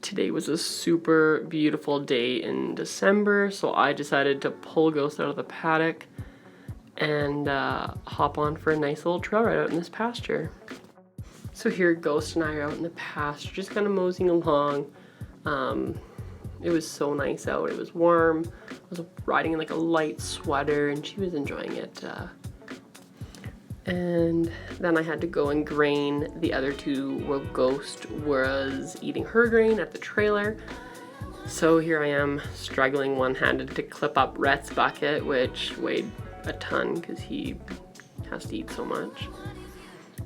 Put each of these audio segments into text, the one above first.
Today was a super beautiful day in December, so I decided to pull Ghost out of the paddock and hop on for a nice little trail ride out in this pasture. So here Ghost and I are out in the pasture, just kind of moseying along. It was so nice out. It was warm. I was riding in like a light sweater and she was enjoying it. And then I had to go and grain the other two while Ghost was eating her grain at the trailer. So here I am struggling one-handed to clip up Rhett's bucket, which weighed a ton because he has to eat so much.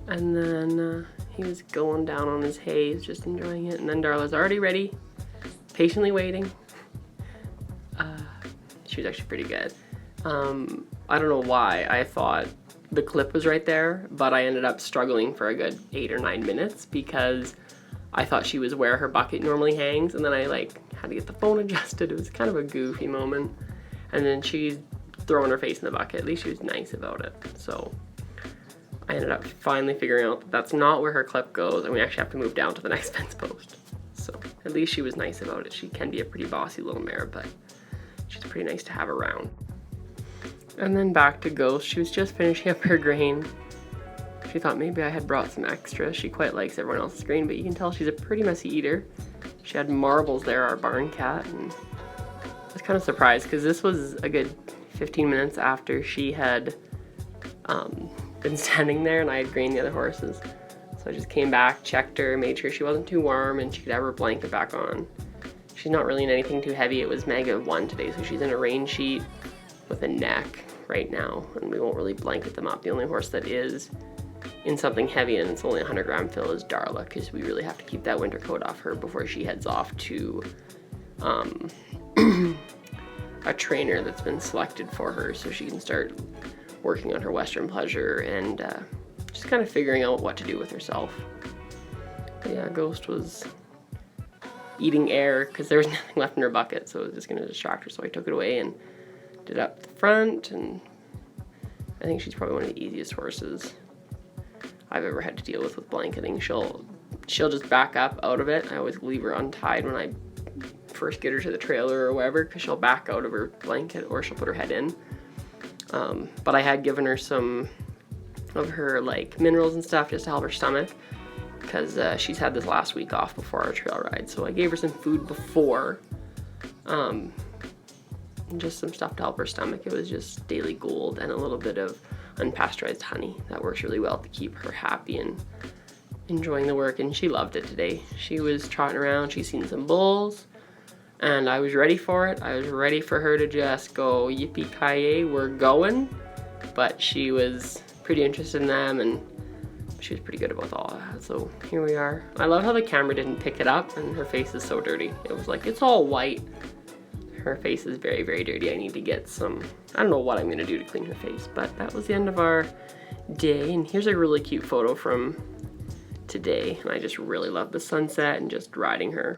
And then he was going down on his hay, he's just enjoying it. And then Darla's already ready, patiently waiting. She was actually pretty good. I don't know why I thought the clip was right there, but I ended up struggling for a good 8 or 9 minutes because I thought she was where her bucket normally hangs, and then I had to get the phone adjusted. It was kind of a goofy moment. And then she's throwing her face in the bucket. At least she was nice about it. So I ended up finally figuring out that that's not where her clip goes, and we actually have to move down to the next fence post. So at least she was nice about it. She can be a pretty bossy little mare, but she's pretty nice to have around. And then back to Ghost. She was just finishing up her grain. She thought maybe I had brought some extra. She quite likes everyone else's grain, but you can tell she's a pretty messy eater. She had Marbles there, our barn cat, and I was kind of surprised because this was a good 15 minutes after she had been standing there and I had grained the other horses. So I just came back, checked her, made sure she wasn't too warm and she could have her blanket back on. She's not really in anything too heavy. It was Mega 1 today, so she's in a rain sheet with a neck right now, and we won't really blanket them up. The only horse that is in something heavy and it's only 100 gram fill is Darla, because we really have to keep that winter coat off her before she heads off to a trainer that's been selected for her so she can start working on her Western Pleasure and just kind of figuring out what to do with herself. But yeah, Ghost was eating air because there was nothing left in her bucket, so it was just going to distract her, so I took it away and did up the front, and I think she's probably one of the easiest horses I've ever had to deal with blanketing. She'll just back up out of it. I always leave her untied when I first get her to the trailer or wherever, because she'll back out of her blanket or she'll put her head in. But I had given her some of her minerals and stuff just to help her stomach, because she's had this last week off before our trail ride. So I gave her some food before, just some stuff to help her stomach. It was just Daily Gold and a little bit of unpasteurized honey. That works really well to keep her happy and enjoying the work, and she loved it today. She was trotting around, she's seen some bulls, and I was ready for it. I was ready for her to just go yippee-ki-yay, we're going, but she was pretty interested in them, and she was pretty good about all that. So here we are. I love how the camera didn't pick it up, and her face is so dirty. It was like, it's all white. Her face is very, very dirty. I need to get some, I don't know what I'm gonna do to clean her face, but that was the end of our day. And here's a really cute photo from today. And I just really love the sunset and just riding her.